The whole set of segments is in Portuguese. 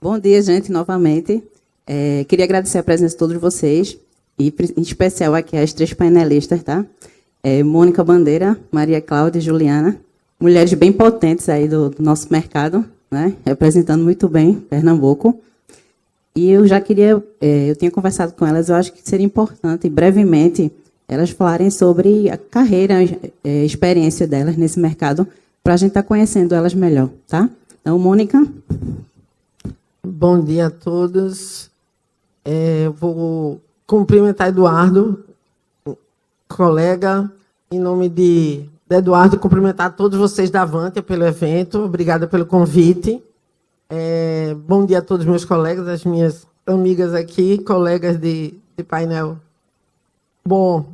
Bom dia, gente, novamente. Queria agradecer a presença de todos vocês, e em especial aqui as três painelistas, tá? Mônica Bandeira, Maria Cláudia e Juliana, mulheres bem potentes aí do nosso mercado, né? Representando muito bem Pernambuco. E eu já queria, eu tinha conversado com elas, eu acho que seria importante, brevemente, elas falarem sobre a carreira, experiência delas nesse mercado, para a gente estar conhecendo elas melhor, tá? Então, Mônica. Bom dia a todos. Vou cumprimentar Eduardo, colega, em nome de Eduardo, cumprimentar todos vocês da Avantia pelo evento. Obrigada pelo convite. Bom dia a todos meus colegas, as minhas amigas aqui, colegas de painel. Bom,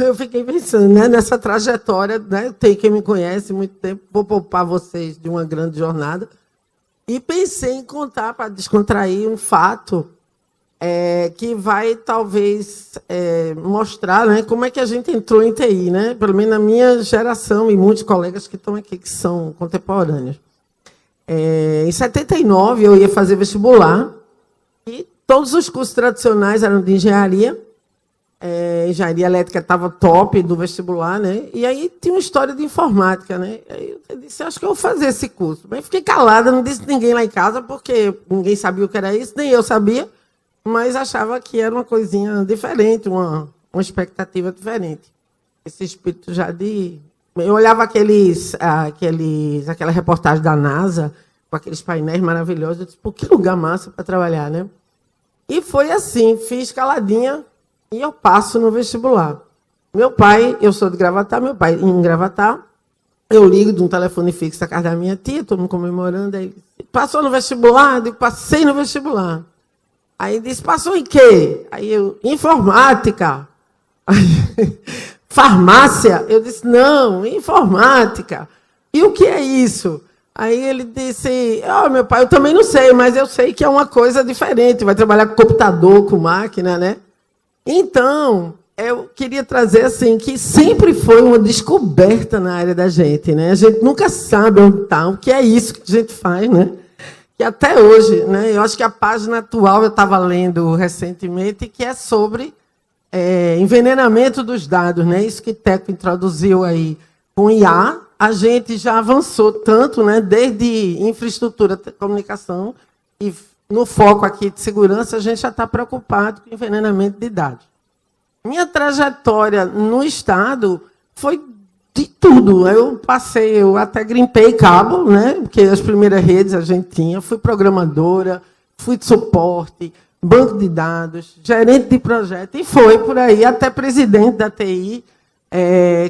eu fiquei pensando, né, nessa trajetória, né, tem quem me conhece há muito tempo, vou poupar vocês de uma grande jornada, e pensei em contar, para descontrair, um fato que vai, talvez, mostrar, né, como é que a gente entrou em TI, né, pelo menos na minha geração, e muitos colegas que estão aqui, que são contemporâneos. Em 79, eu ia fazer vestibular, e todos os cursos tradicionais eram de engenharia. Engenharia elétrica estava top do vestibular, né? E aí tinha uma história de informática, né? Aí eu disse, acho que eu vou fazer esse curso. Mas fiquei calada, não disse ninguém lá em casa, porque ninguém sabia o que era isso, nem eu sabia, mas achava que era uma coisinha diferente, uma expectativa diferente. Esse espírito já de... Eu olhava aquela reportagem da NASA, com aqueles painéis maravilhosos, eu disse, pô, que lugar massa para trabalhar, né? E foi assim, fiz caladinha, e eu passo no vestibular. Meu pai, eu sou de Gravatá, meu pai em Gravatá, eu ligo de um telefone fixo da casa da minha tia, todo mundo comemorando, aí passou no vestibular? Eu digo, passei no vestibular. Aí disse, passou em quê? Aí eu, informática. Aí, farmácia? Eu disse, não, informática. E o que é isso? Aí ele disse, meu pai, eu também não sei, mas eu sei que é uma coisa diferente, vai trabalhar com computador, com máquina, né? Então, eu queria trazer assim, que sempre foi uma descoberta na área da gente, né? A gente nunca sabe onde está, o que é isso que a gente faz, né? Que até hoje, né? Eu acho que a página atual, eu estava lendo recentemente, que é sobre envenenamento dos dados, né? Isso que Teco introduziu aí com IA, a gente já avançou tanto, né? Desde infraestrutura de comunicação e no foco aqui de segurança, a gente já está preocupado com envenenamento de dados. Minha trajetória no Estado foi de tudo. Eu até grimpei cabo, né? Porque as primeiras redes a gente tinha, fui programadora, fui de suporte, banco de dados, gerente de projeto, e foi por aí, até presidente da TI,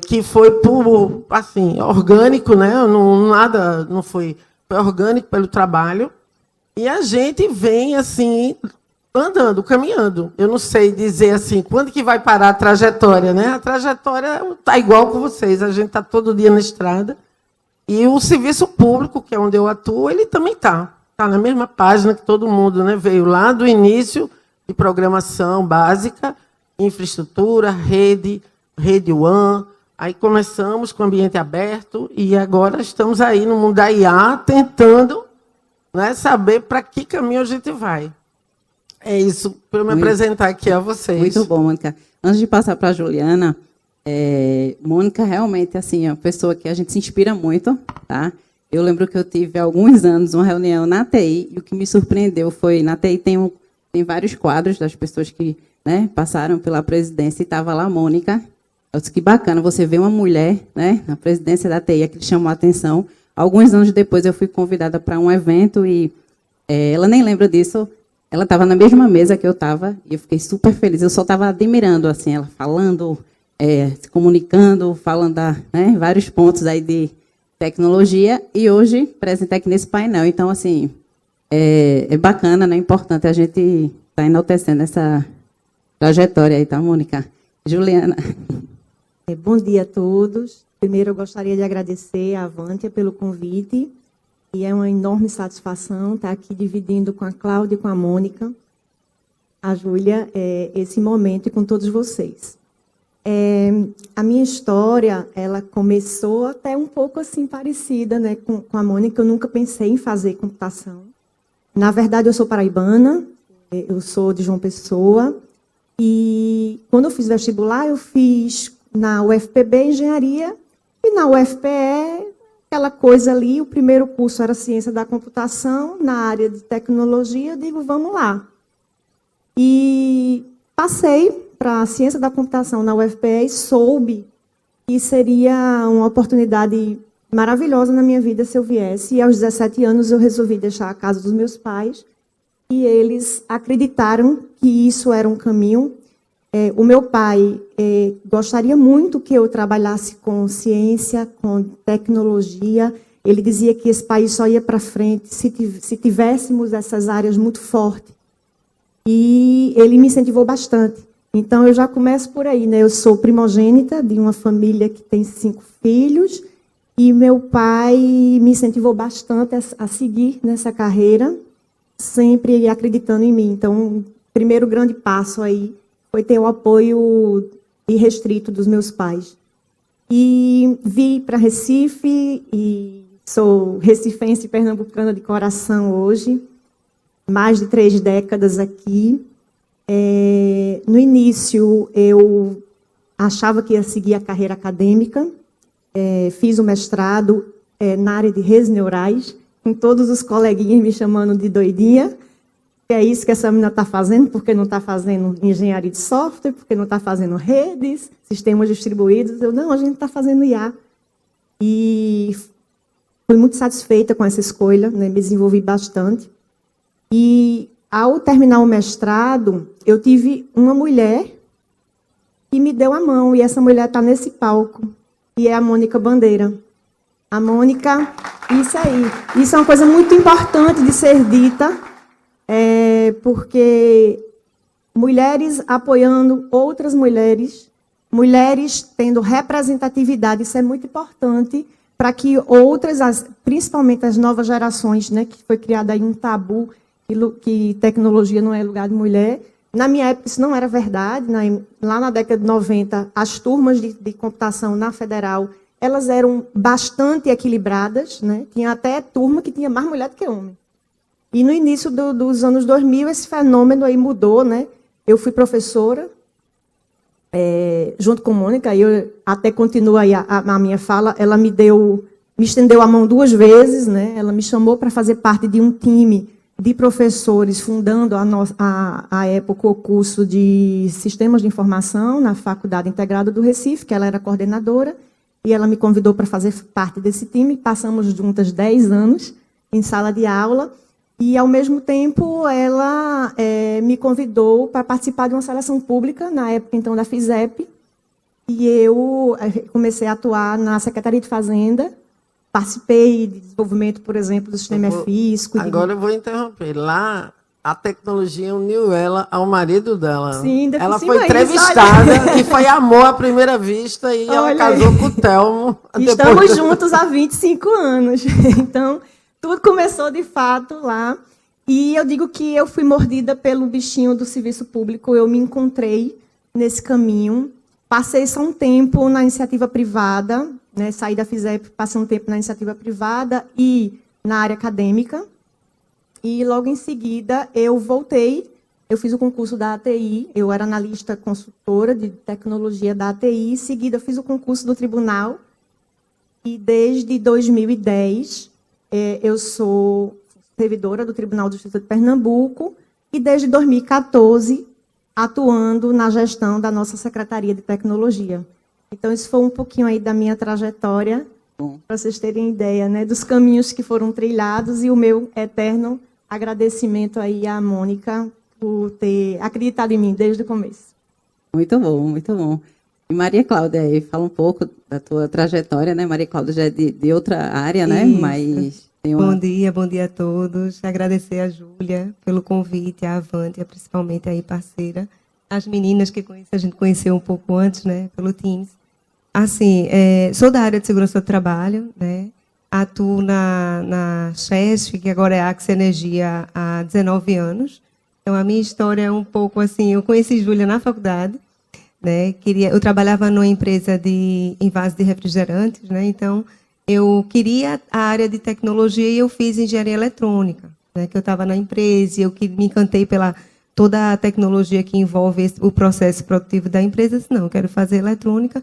que foi por, assim, orgânico, né? Não foi orgânico pelo trabalho. E a gente vem, assim, andando, caminhando. Eu não sei dizer, assim, quando que vai parar a trajetória, né? A trajetória está igual com vocês. A gente está todo dia na estrada. E o serviço público, que é onde eu atuo, ele também está. Está na mesma página que todo mundo, né? Veio lá do início de programação básica, infraestrutura, rede WAN. Aí começamos com o ambiente aberto e agora estamos aí no mundo da IA, tentando, né, saber para que caminho a gente vai. É isso, para eu me apresentar aqui a vocês. Muito bom, Mônica. Antes de passar para a Juliana, Mônica realmente assim, é uma pessoa que a gente se inspira muito. Tá? Eu lembro que eu tive há alguns anos uma reunião na TI, e o que me surpreendeu foi, na TI tem vários quadros das pessoas que, né, passaram pela presidência, e estava lá a Mônica. Eu disse, que bacana, você vê uma mulher, né, na presidência da TI, que chamou a atenção. Alguns anos depois eu fui convidada para um evento e ela nem lembra disso. Ela estava na mesma mesa que eu estava e eu fiquei super feliz. Eu só estava admirando, assim, ela falando, se comunicando, falando né, vários pontos aí de tecnologia, e hoje presente aqui nesse painel. Então, assim, é bacana, né, é importante a gente estar enaltecendo essa trajetória aí, tá, Mônica? Juliana. Bom dia a todos. Primeiro, eu gostaria de agradecer à Avantia pelo convite, e é uma enorme satisfação estar aqui dividindo com a Cláudia e com a Mônica, a Júlia, esse momento e com todos vocês. A minha história, ela começou até um pouco assim parecida, né, com a Mônica. Eu nunca pensei em fazer computação, Na verdade, eu sou paraibana, eu sou de João Pessoa, e quando eu fiz vestibular, eu fiz na UFPB Engenharia, e na UFPE, aquela coisa ali, o primeiro curso era Ciência da Computação, na área de Tecnologia, eu digo, vamos lá. E passei para a Ciência da Computação na UFPE e soube que seria uma oportunidade maravilhosa na minha vida se eu viesse. E aos 17 anos eu resolvi deixar a casa dos meus pais e eles acreditaram que isso era um caminho. O meu pai gostaria muito que eu trabalhasse com ciência, com tecnologia. Ele dizia que esse país só ia para frente se tivéssemos essas áreas muito fortes. E ele me incentivou bastante. Então, eu já começo por aí, né? Eu sou primogênita de uma família que tem 5 filhos e meu pai me incentivou bastante a seguir nessa carreira, sempre acreditando em mim. Então, o primeiro grande passo aí foi ter o apoio irrestrito dos meus pais. E vim para Recife e sou recifense e pernambucana de coração hoje, mais de 3 décadas aqui. No início, eu achava que ia seguir a carreira acadêmica, fiz o mestrado na área de redes neurais, com todos os coleguinhas me chamando de doidinha, que é isso que essa menina está fazendo, porque não está fazendo engenharia de software, porque não está fazendo redes, sistemas distribuídos. Eu, não, a gente está fazendo IA. E fui muito satisfeita com essa escolha, né, me desenvolvi bastante. E ao terminar o mestrado, eu tive uma mulher que me deu a mão, e essa mulher está nesse palco, e é a Mônica Bandeira. A Mônica, isso aí. Isso é uma coisa muito importante de ser dita, porque mulheres apoiando outras mulheres, mulheres tendo representatividade, isso é muito importante para que outras, principalmente as novas gerações, né, que foi criado aí um tabu, que tecnologia não é lugar de mulher. Na minha época, isso não era verdade. Lá na década de 90, as turmas de computação na Federal, elas eram bastante equilibradas, né? Tinha até turma que tinha mais mulher do que homem. E no início dos anos 2000, esse fenômeno aí mudou, né? Eu fui professora, junto com Mônica, e eu até continuo aí a minha fala, ela me estendeu a mão 2 vezes, né? Ela me chamou para fazer parte de um time de professores, fundando à época o curso de Sistemas de Informação na Faculdade Integrada do Recife, que ela era coordenadora, e ela me convidou para fazer parte desse time. Passamos juntas 10 anos em sala de aula, e, ao mesmo tempo, ela me convidou para participar de uma seleção pública, na época, então, da FISEP, e eu comecei a atuar na Secretaria de Fazenda. Participei de desenvolvimento, por exemplo, do sistema EFISCO. Agora eu vou interromper. Lá, a tecnologia uniu ela ao marido dela. Sim, ela foi entrevistada e foi amor à primeira vista e ela casou com o Telmo. Estamos juntos há 25 anos. Então, tudo começou, de fato, lá. E eu digo que eu fui mordida pelo bichinho do serviço público. Eu me encontrei nesse caminho. Passei só um tempo na iniciativa privada, né, saí da FISEP, passei um tempo na iniciativa privada e na área acadêmica. E, logo em seguida, eu voltei. Eu fiz o concurso da ATI, eu era analista consultora de tecnologia da ATI. Em seguida, eu fiz o concurso do tribunal. E, desde 2010, eu sou servidora do Tribunal de Justiça de Pernambuco. E, desde 2014, atuando na gestão da nossa Secretaria de Tecnologia. Então, isso foi um pouquinho aí da minha trajetória, para vocês terem ideia, né, dos caminhos que foram trilhados, e o meu eterno agradecimento aí à Mônica por ter acreditado em mim desde o começo. Muito bom, muito bom. E Maria Cláudia, aí, fala um pouco da tua trajetória, né? Maria Cláudia já é de outra área, né? Isso. Mas tem uma... Bom dia a todos. Agradecer a Júlia pelo convite, a Avantia, principalmente aí parceira. As meninas que a gente conheceu um pouco antes, né? Pelo Teams. Assim, sou da área de segurança do trabalho, né? Atuo na CHESF, que agora é a Axia Energia, há 19 anos. Então, a minha história é um pouco assim, eu conheci Júlia na faculdade, né? Eu trabalhava numa empresa de envase de refrigerantes, né? Então, eu queria a área de tecnologia e eu fiz engenharia eletrônica, né, que eu estava na empresa e eu que me encantei pela toda a tecnologia que envolve o processo produtivo da empresa. Eu disse, não, eu quero fazer eletrônica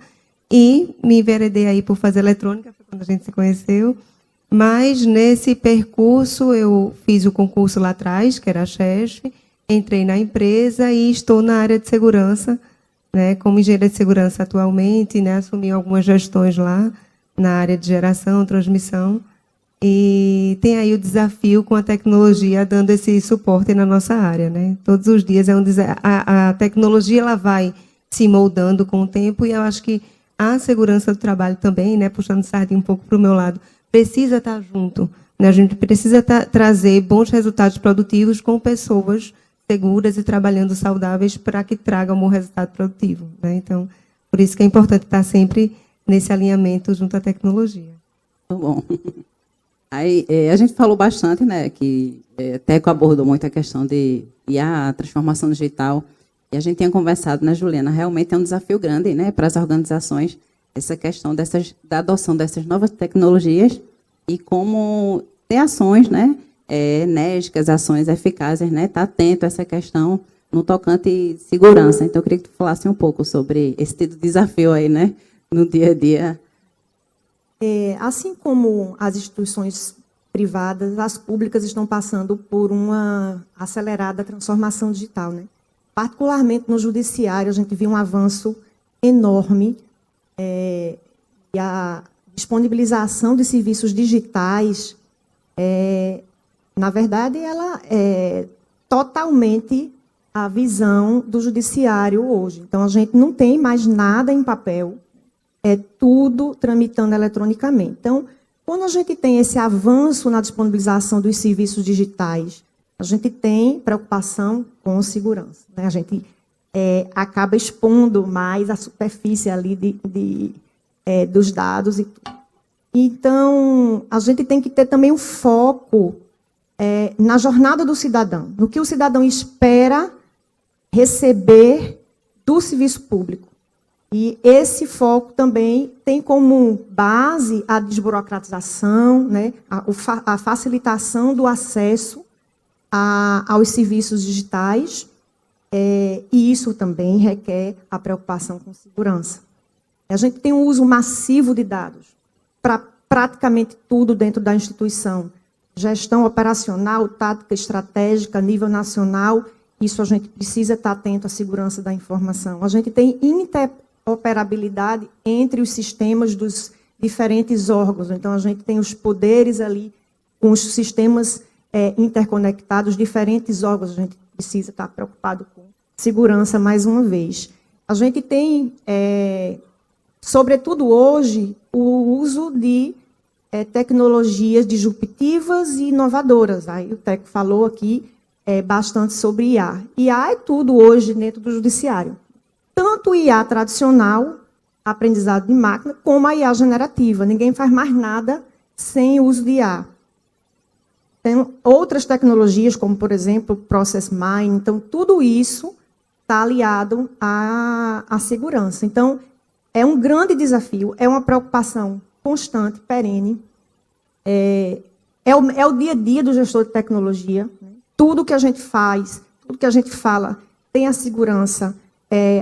e me enveredei aí por fazer eletrônica, foi quando a gente se conheceu. Mas, nesse percurso, eu fiz o concurso lá atrás, que era a CHESF, entrei na empresa e estou na área de segurança, né, como engenheira de segurança atualmente, né, assumi algumas gestões lá na área de geração, transmissão, e tem aí o desafio com a tecnologia dando esse suporte na nossa área, né? Todos os dias a tecnologia ela vai se moldando com o tempo e eu acho que a segurança do trabalho também, né, puxando sardinha um pouco para o meu lado, precisa estar junto, né? A gente precisa trazer bons resultados produtivos com pessoas seguras e trabalhando saudáveis para que tragam um bom resultado produtivo, né? Então, por isso que é importante estar sempre nesse alinhamento junto à tecnologia. Muito bom. Aí, a gente falou bastante, né, que Teco abordou muito a questão de IA, a transformação digital, e a gente tinha conversado, né, Juliana, realmente é um desafio grande, né, para as organizações, essa questão da adoção dessas novas tecnologias e como ter ações, né, enérgicas, ações eficazes, né, estar atento a essa questão no tocante segurança. Então, eu queria que tu falasse um pouco sobre esse tipo de desafio aí, né, no dia a dia. Assim como as instituições privadas, as públicas estão passando por uma acelerada transformação digital, né? Particularmente no judiciário, a gente viu um avanço enorme e a disponibilização de serviços digitais, na verdade, ela é totalmente a visão do judiciário hoje. Então, a gente não tem mais nada em papel, é tudo tramitando eletronicamente. Então, quando a gente tem esse avanço na disponibilização dos serviços digitais, a gente tem preocupação com segurança, né? A gente acaba expondo mais a superfície ali dos dados. Então, a gente tem que ter também um foco na jornada do cidadão, no que o cidadão espera receber do serviço público. E esse foco também tem como base a desburocratização, né, a facilitação do acesso aos serviços digitais, e isso também requer a preocupação com segurança. A gente tem um uso massivo de dados para praticamente tudo dentro da instituição. Gestão operacional, tática estratégica, nível nacional, isso a gente precisa estar atento à segurança da informação. A gente tem interoperabilidade entre os sistemas dos diferentes órgãos. Então, a gente tem os poderes ali com os sistemas interconectados, diferentes órgãos. A gente precisa estar preocupado com segurança mais uma vez. A gente tem, sobretudo hoje, o uso de tecnologias disruptivas e inovadoras. Aí o Teco falou aqui bastante sobre IA. IA é tudo hoje dentro do judiciário. Tanto o IA tradicional, aprendizado de máquina, como a IA generativa. Ninguém faz mais nada sem o uso de IA. Tem outras tecnologias, como, por exemplo, Process Mining. Então, tudo isso está aliado à segurança. Então, é um grande desafio, é uma preocupação constante, perene. É o dia a dia do gestor de tecnologia. Né? Tudo que a gente faz, tudo que a gente fala, tem a segurança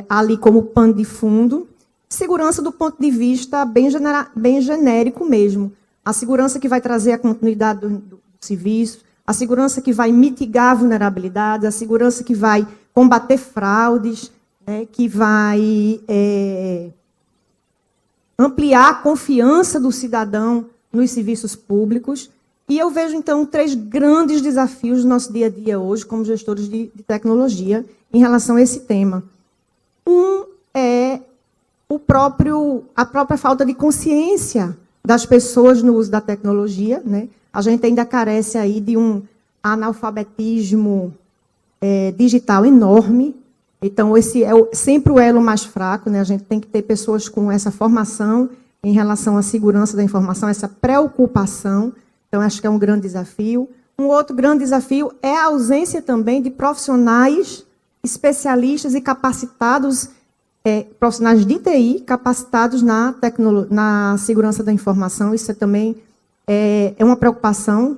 ali como pano de fundo. Segurança do ponto de vista bem genérico mesmo. A segurança que vai trazer a continuidade do serviço, a segurança que vai mitigar vulnerabilidades, a segurança que vai combater fraudes, né, que vai ampliar a confiança do cidadão nos serviços públicos. E eu vejo, então, 3 grandes desafios no nosso dia a dia hoje, como gestores de tecnologia, em relação a esse tema. Um é a própria falta de consciência das pessoas no uso da tecnologia, né? A gente ainda carece aí de um analfabetismo digital enorme. Então, esse é sempre o elo mais fraco, né? A gente tem que ter pessoas com essa formação em relação à segurança da informação, essa preocupação. Então, acho que é um grande desafio. Um outro grande desafio é a ausência também de profissionais especialistas e capacitados, profissionais de TI capacitados na segurança da informação. Isso também é uma preocupação.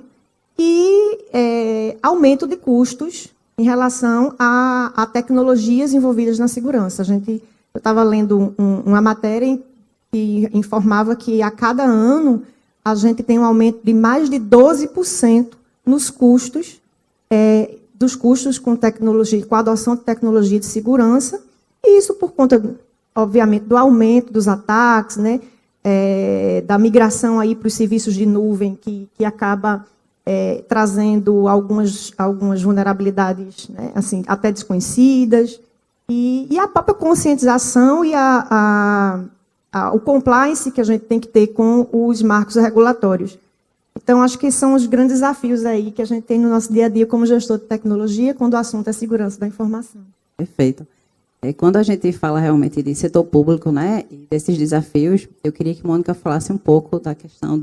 e aumento de custos em relação a tecnologias envolvidas na segurança. Eu estava lendo uma matéria que informava que a cada ano a gente tem um aumento de mais de 12% nos custos, dos custos com tecnologia, com a adoção de tecnologia de segurança, e isso por conta, obviamente, do aumento dos ataques, né, da migração aí para os serviços de nuvem, que acaba trazendo algumas vulnerabilidades, né, assim, até desconhecidas, e a própria conscientização e o compliance que a gente tem que ter com os marcos regulatórios. Então, acho que são os grandes desafios aí que a gente tem no nosso dia a dia como gestor de tecnologia, quando o assunto é segurança da informação. Perfeito. Quando a gente fala realmente de setor público, né, e desses desafios, eu queria que a Mônica falasse um pouco da questão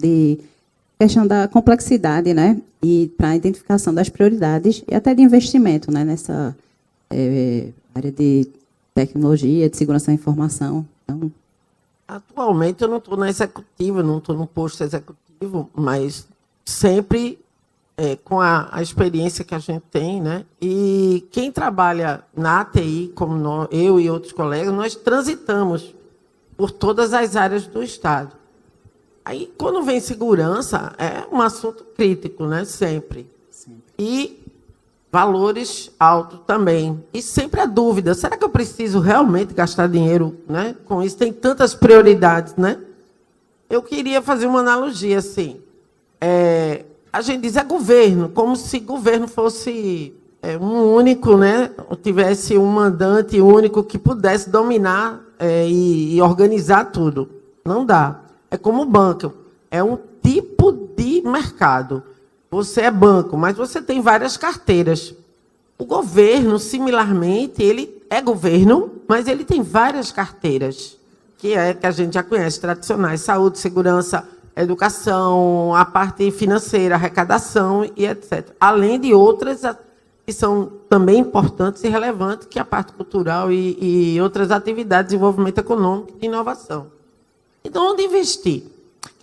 da complexidade, né, e para a identificação das prioridades e até de investimento, né, nessa área de tecnologia, de segurança da informação. Então, atualmente eu não estou na executiva, não estou no posto executivo, mas sempre com a experiência que a gente tem, né? E quem trabalha na ATI, como eu e outros colegas, nós transitamos por todas as áreas do Estado. Aí, quando vem segurança, é um assunto crítico, né? Sempre. E valores altos também. E sempre a dúvida, será que eu preciso realmente gastar dinheiro, né, com isso? Tem tantas prioridades, né? Eu queria fazer uma analogia, assim. A gente diz governo, como se governo fosse um único, né? Tivesse um mandante único que pudesse dominar e organizar tudo. Não dá. É como banco. É um tipo de mercado. Você é banco, mas você tem várias carteiras. O governo, similarmente, ele é governo, mas ele tem várias carteiras, que a gente já conhece, tradicionais: saúde, segurança, educação, a parte financeira, arrecadação e etc. Além de outras que são também importantes e relevantes, que é a parte cultural e outras atividades de desenvolvimento econômico e inovação. Então, onde investir?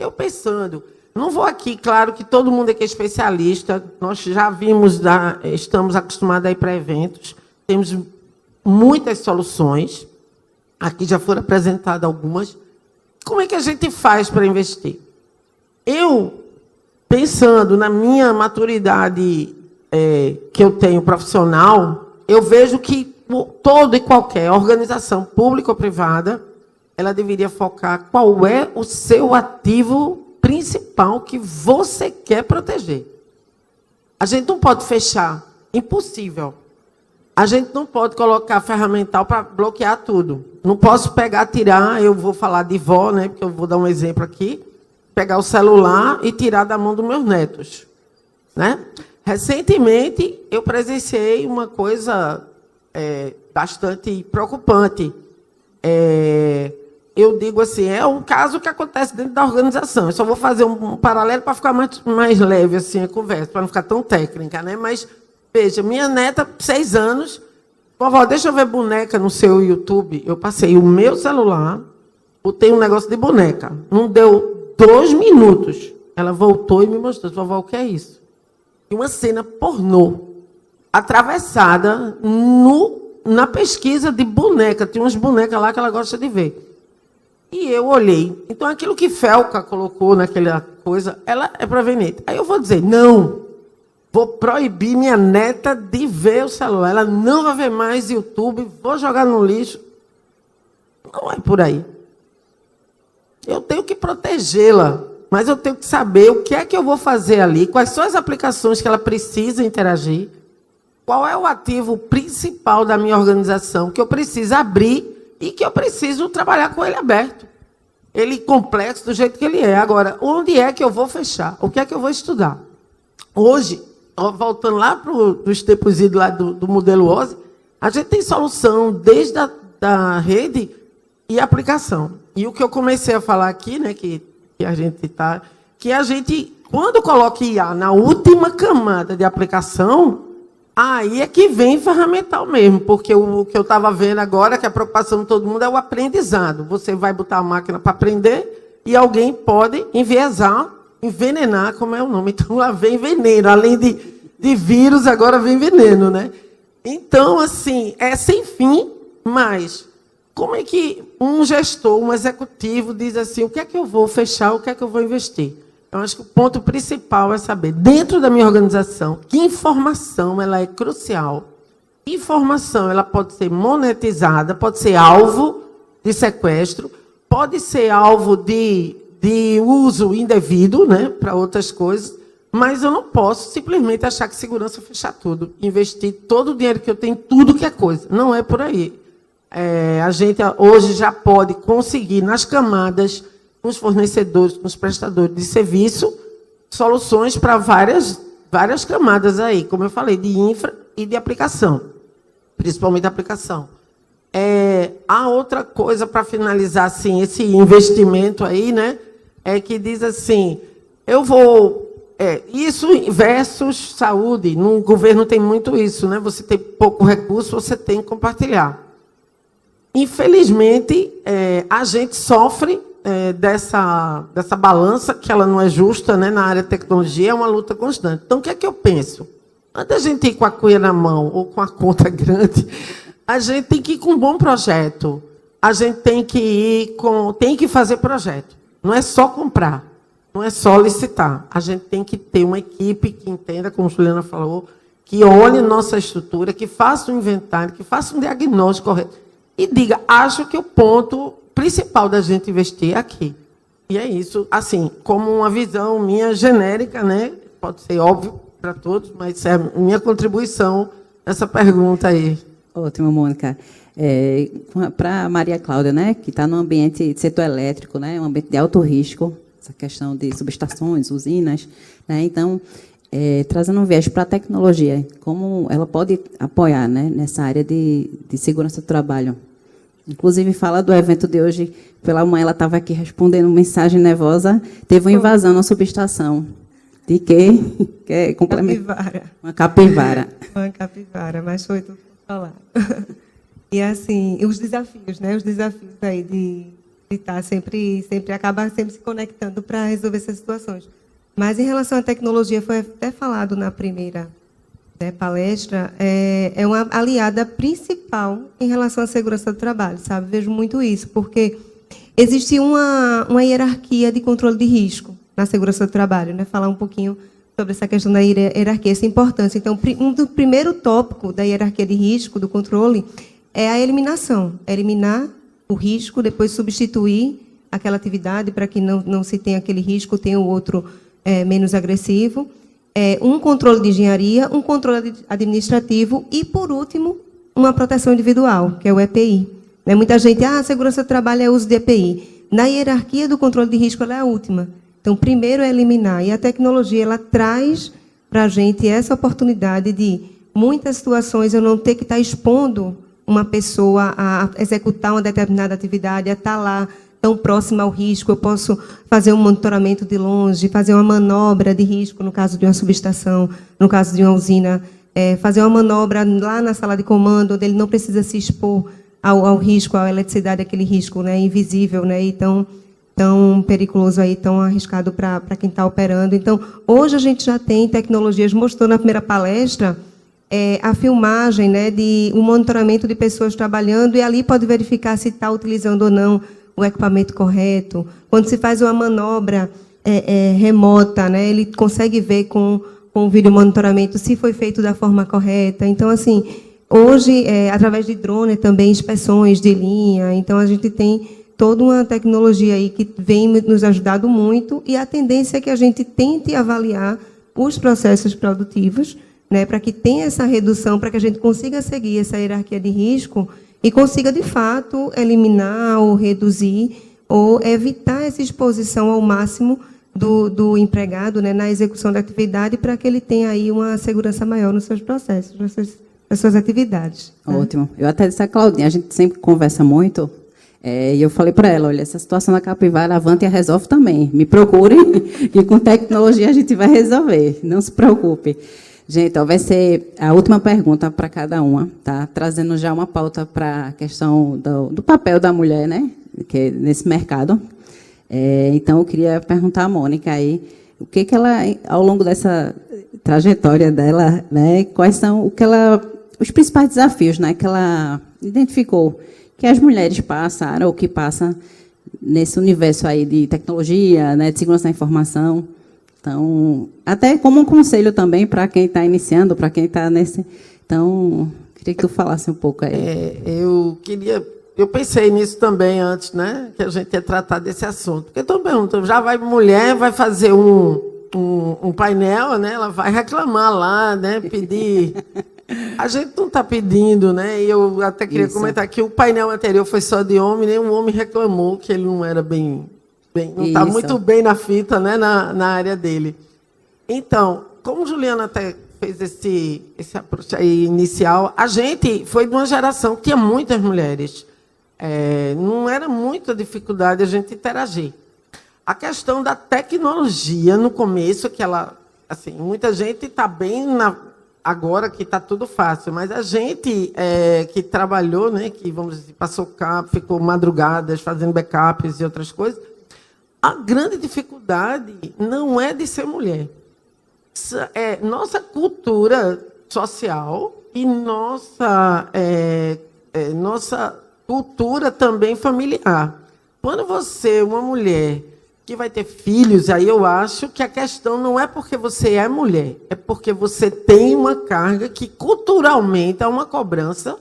Eu pensando... Não vou aqui, claro que todo mundo aqui é especialista, nós já vimos, estamos acostumados a ir para eventos, temos muitas soluções, aqui já foram apresentadas algumas. Como é que a gente faz para investir? Eu, pensando na minha maturidade que eu tenho profissional, eu vejo que toda e qualquer organização pública ou privada, ela deveria focar qual é o seu ativo principal que você quer proteger. A gente não pode fechar, impossível. A gente não pode colocar ferramental para bloquear tudo. Não posso pegar, tirar, eu vou falar de vó, né, porque eu vou dar um exemplo aqui, pegar o celular e tirar da mão dos meus netos, né? Recentemente, eu presenciei uma coisa bastante preocupante. Eu digo assim, é um caso que acontece dentro da organização. Eu só vou fazer um paralelo para ficar mais leve assim a conversa, para não ficar tão técnica, né? Mas, veja, minha neta, 6 anos, vovó, deixa eu ver boneca no seu YouTube. Eu passei o meu celular, botei um negócio de boneca. Não deu 2 minutos. Ela voltou e me mostrou, vovó, o que é isso? E uma cena pornô, atravessada na pesquisa de boneca. Tinha umas bonecas lá que ela gosta de ver. E eu olhei. Então, aquilo que Felca colocou naquela coisa, ela é proveniente. Aí eu vou dizer, não, vou proibir minha neta de ver o celular. Ela não vai ver mais YouTube, vou jogar no lixo. Não é por aí. Eu tenho que protegê-la, mas eu tenho que saber o que é que eu vou fazer ali, quais são as aplicações que ela precisa interagir, qual é o ativo principal da minha organização que eu preciso abrir e que eu preciso trabalhar com ele aberto. Ele complexo do jeito que ele é. Agora, onde é que eu vou fechar? O que é que eu vou estudar? Hoje, voltando lá para os tempos lá do modelo OSI, a gente tem solução desde da rede e aplicação. E o que eu comecei a falar aqui, né, que a gente, quando coloca IA na última camada de aplicação, aí é que vem ferramental mesmo, porque o que eu estava vendo agora, que a preocupação de todo mundo é o aprendizado. Você vai botar a máquina para aprender e alguém pode enviesar envenenar, como é o nome. Então, lá vem veneno. Além de vírus, agora vem veneno, né? Então, assim, é sem fim, mas como é que um gestor, um executivo diz assim, o que é que eu vou fechar, o que é que eu vou investir? Eu acho que o ponto principal é saber, dentro da minha organização, que informação ela é crucial. Informação ela pode ser monetizada, pode ser alvo de sequestro, pode ser alvo de uso indevido, né, para outras coisas, mas eu não posso simplesmente achar que segurança é fechar tudo, investir todo o dinheiro que eu tenho, tudo que é coisa. Não é por aí. A gente hoje já pode conseguir, nas camadas, com os fornecedores, com os prestadores de serviço, soluções para várias camadas aí, como eu falei, de infra e de aplicação, principalmente aplicação. A outra coisa, para finalizar assim, esse investimento aí, né, é que diz assim, eu vou... isso versus saúde. No governo tem muito isso, né? Você tem pouco recurso, você tem que compartilhar. Infelizmente, a gente sofre dessa balança, que ela não é justa, né? Na área de tecnologia, é uma luta constante. Então, o que é que eu penso? Antes da gente ir com a cuia na mão ou com a conta grande, a gente tem que ir com um bom projeto. A gente tem que fazer projeto. Não é só comprar. Não é só licitar. A gente tem que ter uma equipe que entenda, como a Juliana falou, que olhe nossa estrutura, que faça um inventário, que faça um diagnóstico correto. E diga, acho que o ponto principal da gente investir é aqui. E é isso, assim, como uma visão minha genérica, né? Pode ser óbvio para todos, mas é a minha contribuição nessa pergunta aí. Ótimo, Mônica. Para a Maria Cláudia, né, que está no ambiente de setor elétrico, né, um ambiente de alto risco, essa questão de subestações, usinas, né, então, trazendo um viés para a tecnologia, como ela pode apoiar, né, nessa área de segurança do trabalho. Inclusive, fala do evento de hoje, pela manhã ela estava aqui respondendo mensagem nervosa, teve uma invasão na subestação. De quê? Que Capivara. Uma capivara. Uma capivara, mas foi tudo por falar. E, assim, os desafios, né? Os desafios aí de estar sempre acaba sempre se conectando para resolver essas situações. Mas, em relação à tecnologia, foi até falado na primeira, né, palestra, é uma aliada principal em relação à segurança do trabalho, sabe? Vejo muito isso, porque existe uma hierarquia de controle de risco na segurança do trabalho, né? Falar um pouquinho sobre essa questão da hierarquia, essa importância. Então, do primeiro tópico da hierarquia de risco, do controle, é a eliminação. Eliminar o risco, depois substituir aquela atividade para que não se tenha aquele risco, tenha o outro menos agressivo. Um controle de engenharia, um controle administrativo e, por último, uma proteção individual, que é o EPI. Né? Muita gente, a segurança do trabalho é uso de EPI. Na hierarquia do controle de risco, ela é a última. Então, primeiro é eliminar. E a tecnologia, ela traz para a gente essa oportunidade de, muitas situações, eu não ter que estar expondo uma pessoa a executar uma determinada atividade, a estar lá tão próxima ao risco. Eu posso fazer um monitoramento de longe, fazer uma manobra de risco, no caso de uma subestação, no caso de uma usina, fazer uma manobra lá na sala de comando, onde ele não precisa se expor ao risco, à eletricidade, aquele risco, né, invisível, né, e tão perigoso, aí, tão arriscado para quem está operando. Então, hoje a gente já tem tecnologias, mostrou na primeira palestra, a filmagem, né, de um monitoramento de pessoas trabalhando, e ali pode verificar se está utilizando ou não o equipamento correto. Quando se faz uma manobra remota, né, ele consegue ver com o vídeo monitoramento se foi feito da forma correta. Então, assim, hoje, através de drone também, inspeções de linha, então a gente tem toda uma tecnologia aí que vem nos ajudando muito, e a tendência é que a gente tente avaliar os processos produtivos, né, para que tenha essa redução, para que a gente consiga seguir essa hierarquia de risco e consiga, de fato, eliminar ou reduzir ou evitar essa exposição ao máximo do empregado, né, na execução da atividade, para que ele tenha aí uma segurança maior nos seus processos, nas suas atividades. Né? Ótimo. Eu até disse a Claudinha, a gente sempre conversa muito, e eu falei para ela, olha, essa situação da capivara, a Avantia resolve também. Me procurem, que com tecnologia a gente vai resolver. Não se preocupe. Gente, vai ser a última pergunta para cada uma, tá? Trazendo já uma pauta para a questão do papel da mulher, né? Que é nesse mercado. Então, eu queria perguntar à Mônica aí, o que ela, ao longo dessa trajetória dela, né, quais são os principais desafios, né, que ela identificou que as mulheres passaram ou que passam nesse universo aí de tecnologia, né, de segurança da informação. Então, até como um conselho também para quem está iniciando, para quem está nesse... Então, queria que tu falasse um pouco aí. Eu pensei nisso também antes, né, que a gente ia tratar desse assunto. Porque estou perguntando, já vai mulher, vai fazer um painel, né, ela vai reclamar lá, né, pedir... A gente não está pedindo, né? E eu até queria comentar que o painel anterior foi só de homem, nenhum homem reclamou que ele não era não está muito bem na fita, né? Na área dele. Então, como Juliana até fez esse approach aí inicial, a gente foi de uma geração que tinha muitas mulheres. Não era muita dificuldade a gente interagir. A questão da tecnologia, no começo, que ela, assim, muita gente está bem agora que está tudo fácil, mas a gente que trabalhou, né, que vamos dizer, passou ficou madrugadas fazendo backups e outras coisas, a grande dificuldade não é de ser mulher. Nossa cultura social e nossa cultura também familiar. Quando você, uma mulher que vai ter filhos, aí eu acho que a questão não é porque você é mulher, é porque você tem uma carga que culturalmente é uma cobrança,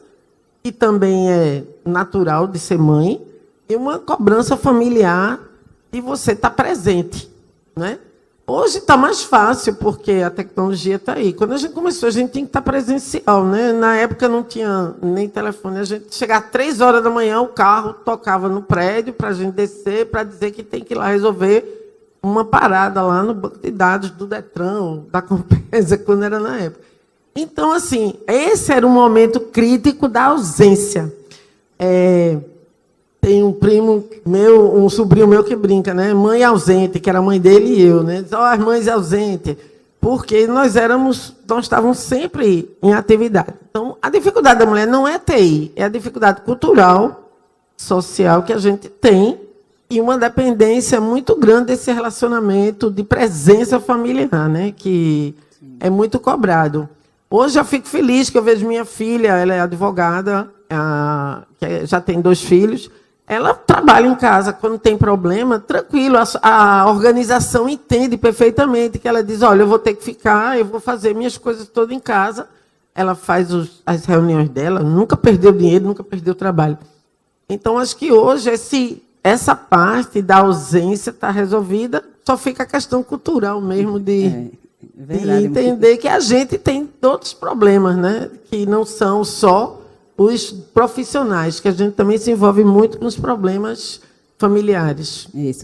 que também é natural de ser mãe, e uma cobrança familiar de você estar presente, né? Hoje está mais fácil, porque a tecnologia está aí. Quando a gente começou, a gente tinha que estar presencial, né? Na época não tinha nem telefone. A gente chegava às 3 horas da manhã, o carro tocava no prédio para a gente descer, para dizer que tem que ir lá resolver uma parada lá no banco de dados do Detran, da Compesa, quando era na época. Então, assim, esse era um momento crítico da ausência. Tem um primo meu, um sobrinho meu que brinca, né? Mãe ausente, que era a mãe dele e eu, né? As mães ausentes, porque nós estávamos sempre em atividade. Então, a dificuldade da mulher não é TI, é a dificuldade cultural, social que a gente tem e uma dependência muito grande desse relacionamento de presença familiar, né? Que é muito cobrado. Hoje eu fico feliz que eu vejo minha filha, ela é advogada, que já tem 2 filhos. Ela trabalha em casa, quando tem problema, tranquilo, a organização entende perfeitamente, que ela diz, olha, eu vou ter que ficar, eu vou fazer minhas coisas todas em casa. Ela faz as reuniões dela, nunca perdeu dinheiro, nunca perdeu trabalho. Então, acho que hoje essa parte da ausência está resolvida, só fica a questão cultural mesmo de entender que a gente tem outros problemas, né? Que não são só os profissionais, que a gente também se envolve muito com os problemas familiares. Isso.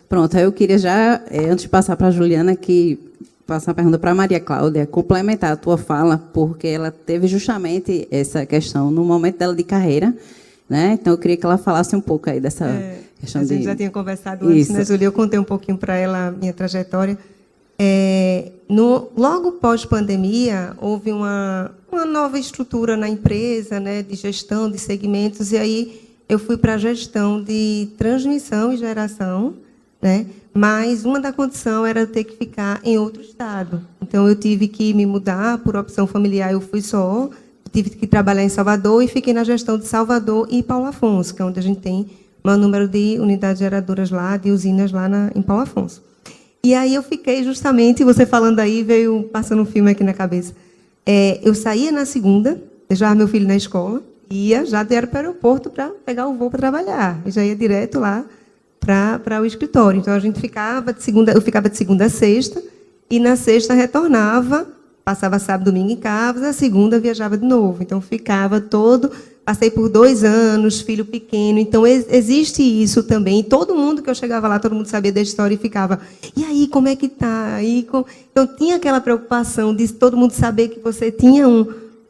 Pronto, aí eu queria já, antes de passar para a Juliana, passar a pergunta para a Maria Cláudia, complementar a tua fala, porque ela teve justamente essa questão no momento dela de carreira, né? Então, eu queria que ela falasse um pouco aí dessa questão a gente já tinha conversado antes, né, Júlia? Eu contei um pouquinho para ela a minha trajetória. Logo pós-pandemia, houve uma nova estrutura na empresa, né, de gestão de segmentos, e aí eu fui para a gestão de transmissão e geração, né, mas uma da condição era ter que ficar em outro estado. Então, eu tive que me mudar, por opção familiar, eu fui só, tive que trabalhar em Salvador e fiquei na gestão de Salvador e Paulo Afonso, que é onde a gente tem o maior número de unidades geradoras lá, de usinas lá em Paulo Afonso. E aí eu fiquei justamente, você falando aí, veio passando um filme aqui na cabeça. Eu saía na segunda, deixava meu filho na escola, ia já direto para o aeroporto para pegar o voo para trabalhar. E já ia direto lá para o escritório. Então, a gente eu ficava de segunda a sexta, e na sexta retornava, passava sábado, domingo em casa, a segunda viajava de novo. Então, passei por 2 anos, filho pequeno, então existe isso também. E todo mundo que eu chegava lá, todo mundo sabia da história e ficava, e aí, como é que está? Então, tinha aquela preocupação de todo mundo saber que você tinha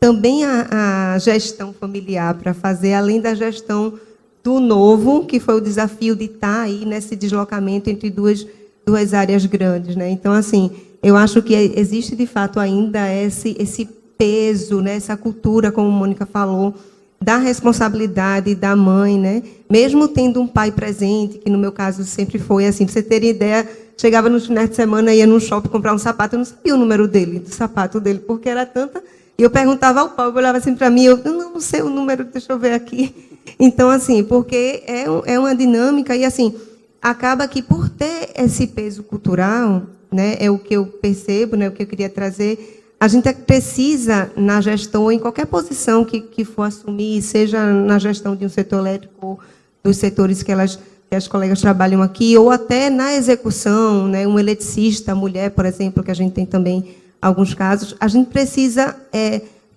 também a gestão familiar para fazer, além da gestão do novo, que foi o desafio de estar aí nesse deslocamento entre duas áreas grandes, né? Então, assim, eu acho que existe, de fato, ainda esse peso, né? Essa cultura, como a Mônica falou, da responsabilidade da mãe, né? Mesmo tendo um pai presente, que no meu caso sempre foi assim, para você ter ideia, chegava nos finais de semana, ia no shopping comprar um sapato, eu não sabia o número dele, do sapato dele, porque era tanta. E eu perguntava ao Paulo, ele olhava assim para mim, eu não sei o número, deixa eu ver aqui. Então, assim, porque é uma dinâmica, e assim, acaba que por ter esse peso cultural, né, é o que eu percebo, né, o que eu queria trazer, a gente precisa, na gestão, em qualquer posição que for assumir, seja na gestão de um setor elétrico, dos setores que as colegas trabalham aqui, ou até na execução, né, um eletricista, mulher, por exemplo, que a gente tem também alguns casos, a gente precisa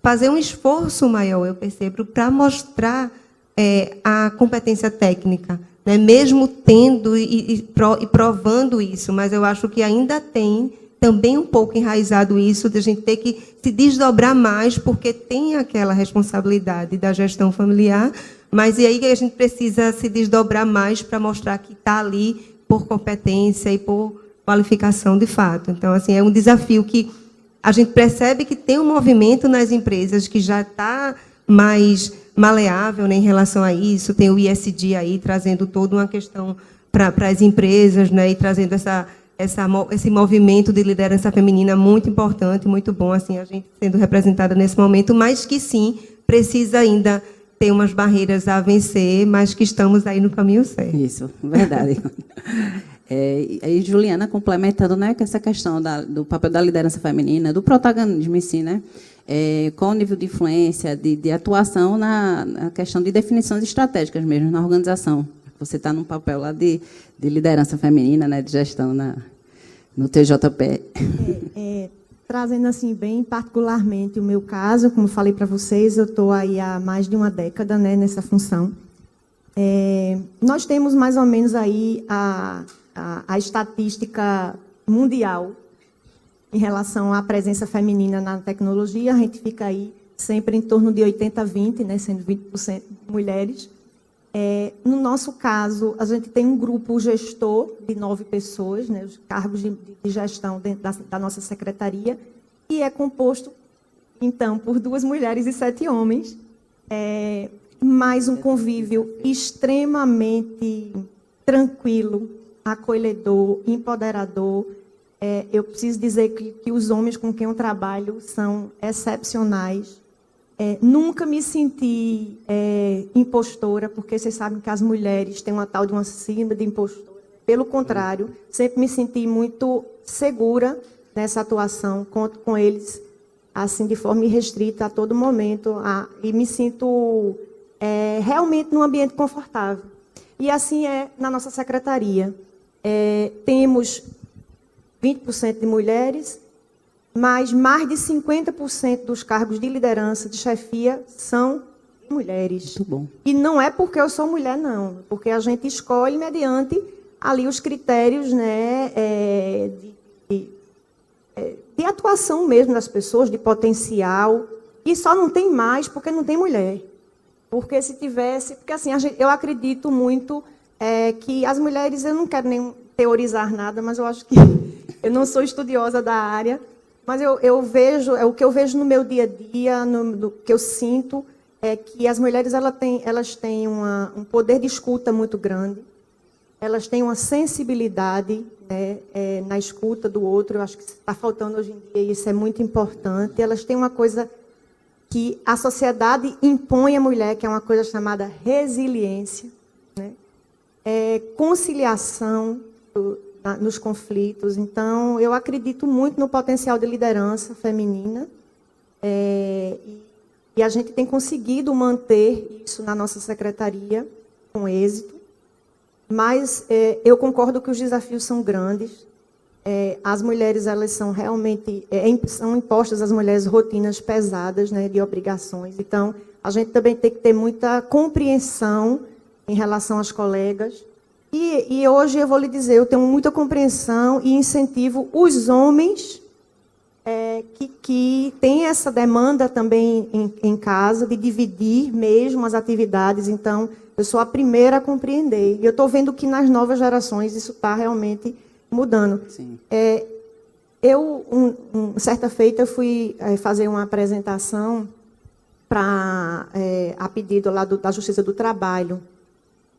fazer um esforço maior, eu percebo, para mostrar a competência técnica, né, mesmo tendo e provando isso, mas eu acho que ainda tem também um pouco enraizado isso, de a gente ter que se desdobrar mais, porque tem aquela responsabilidade da gestão familiar, mas e aí que a gente precisa se desdobrar mais para mostrar que está ali por competência e por qualificação de fato. Então, assim, é um desafio que a gente percebe que tem um movimento nas empresas que já está mais maleável, né, em relação a isso, tem o ISD aí trazendo toda uma questão para as empresas, né, e trazendo esse movimento de liderança feminina muito importante, muito bom, assim, a gente sendo representada nesse momento, mas que sim, precisa ainda ter umas barreiras a vencer, mas que estamos aí no caminho certo. Isso, verdade. Aí, Juliana, complementando, né, com essa questão do papel da liderança feminina, do protagonismo em si, né, qual o nível de influência, de atuação na questão de definições estratégicas mesmo, na organização. Você está num papel lá de liderança feminina, né, de gestão no TJP. Trazendo assim bem particularmente o meu caso, como falei para vocês, eu estou aí há mais de uma década, né, nessa função. Nós temos mais ou menos aí a estatística mundial em relação à presença feminina na tecnologia. A gente fica aí sempre em torno de 80-20, né, sendo 20% mulheres. No nosso caso, a gente tem um grupo gestor de 9 pessoas, né, os cargos de gestão dentro da nossa secretaria, e é composto, então, por 2 mulheres e 7 homens, mais um convívio extremamente tranquilo, acolhedor, empoderador. Eu preciso dizer que os homens com quem eu trabalho são excepcionais. Nunca me senti impostora, porque vocês sabem que as mulheres têm uma tal de uma síndrome de impostora. Pelo contrário, sempre me senti muito segura nessa atuação, conto com eles assim de forma irrestrita a todo momento, e me sinto realmente num ambiente confortável. E assim é na nossa secretaria. Temos 20% de mulheres, mas mais de 50% dos cargos de liderança, de chefia, são de mulheres. Muito bom. E não é porque eu sou mulher, não. Porque a gente escolhe mediante ali os critérios, né, de atuação mesmo das pessoas, de potencial. E só não tem mais porque não tem mulher. Porque se tivesse... Porque assim, eu acredito muito que as mulheres... Eu não quero nem teorizar nada, mas eu acho que... Eu não sou estudiosa da área, mas eu vejo, o que eu vejo no meu dia a dia, no que eu sinto, é que as mulheres elas têm um poder de escuta muito grande, elas têm uma sensibilidade, né, na escuta do outro. Eu acho que está faltando hoje em dia, e isso é muito importante. Elas têm uma coisa que a sociedade impõe à mulher, que é uma coisa chamada resiliência, né? Conciliação nos conflitos. Então, eu acredito muito no potencial de liderança feminina, e a gente tem conseguido manter isso na nossa secretaria com êxito, mas eu concordo que os desafios são grandes. As mulheres, elas são realmente, são impostas às mulheres rotinas pesadas, né, de obrigações. Então, a gente também tem que ter muita compreensão em relação às colegas. E hoje eu vou lhe dizer, eu tenho muita compreensão e incentivo os homens que têm essa demanda também em casa, de dividir mesmo as atividades. Então, eu sou a primeira a compreender. E eu estou vendo que nas novas gerações isso está realmente mudando. Sim. Certa feita, eu fui fazer uma apresentação a pedido lá da Justiça do Trabalho.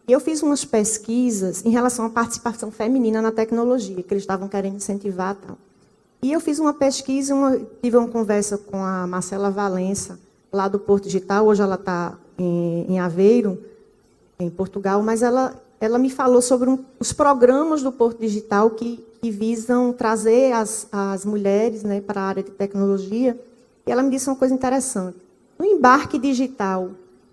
E eu fiz umas pesquisas em relação à participação feminina na tecnologia, que eles estavam querendo incentivar e tal. E eu fiz uma pesquisa, tive uma conversa com a Marcela Valença, lá do Porto Digital. Hoje ela está em Aveiro, em Portugal, mas ela me falou sobre os programas do Porto Digital que visam trazer as mulheres, né, para a área de tecnologia. E ela me disse uma coisa interessante. No Embarque Digital,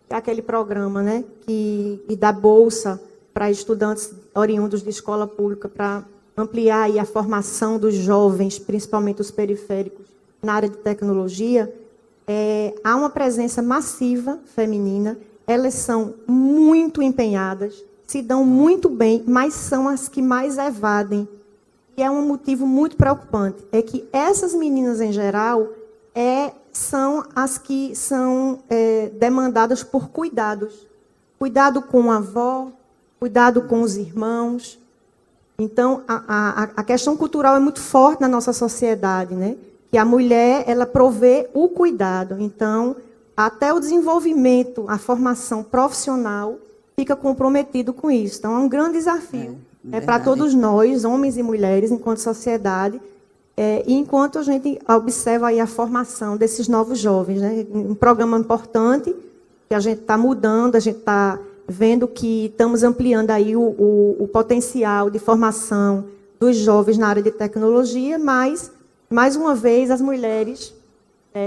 que é aquele programa, né, que dá bolsa para estudantes oriundos de escola pública para ampliar aí a formação dos jovens, principalmente os periféricos, na área de tecnologia, há uma presença massiva feminina. Elas são muito empenhadas, se dão muito bem, mas são as que mais evadem. E é um motivo muito preocupante, é que essas meninas, em geral, são as que são demandadas por cuidados. Cuidado com a avó, cuidado com os irmãos. Então, a questão cultural é muito forte na nossa sociedade, né? Que a mulher, ela provê o cuidado. Então, até o desenvolvimento, a formação profissional, fica comprometido com isso. Então, é um grande desafio para todos nós, homens e mulheres, enquanto sociedade, e enquanto a gente observa aí a formação desses novos jovens, né? Um programa importante, que a gente está mudando, a gente está vendo que estamos ampliando aí o potencial de formação dos jovens na área de tecnologia, mas, mais uma vez, as mulheres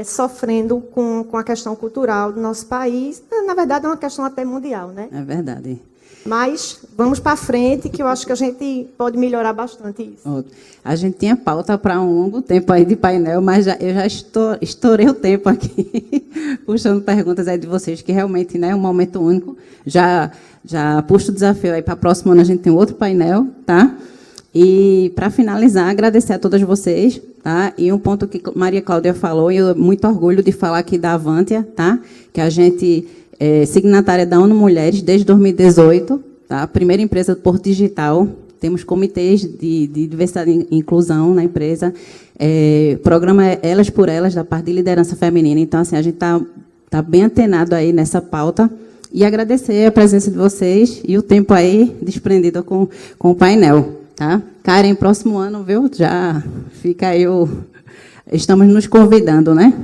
sofrendo com a questão cultural do nosso país. Na verdade, é uma questão até mundial, né? É verdade. Mas vamos para frente, que eu acho que a gente pode melhorar bastante isso. A gente tinha pauta para um longo tempo aí de painel, mas eu já estourei o tempo aqui, puxando perguntas aí de vocês, que realmente, né, é um momento único. Já puxo o desafio aí para a próxima ano, a gente tem outro painel, tá? E, para finalizar, agradecer a todas vocês, tá? E um ponto que Maria Cláudia falou, e eu muito orgulho de falar aqui da Avantia, tá? Que a gente signatária da ONU Mulheres desde 2018, tá? Primeira empresa do Porto Digital. Temos comitês de diversidade e inclusão na empresa. Programa Elas por Elas, da parte de liderança feminina. Então, assim, a gente tá bem antenado aí nessa pauta. E agradecer a presença de vocês e o tempo aí desprendido com o painel. Tá? Karen, próximo ano, viu? Já fica aí estamos nos convidando, né?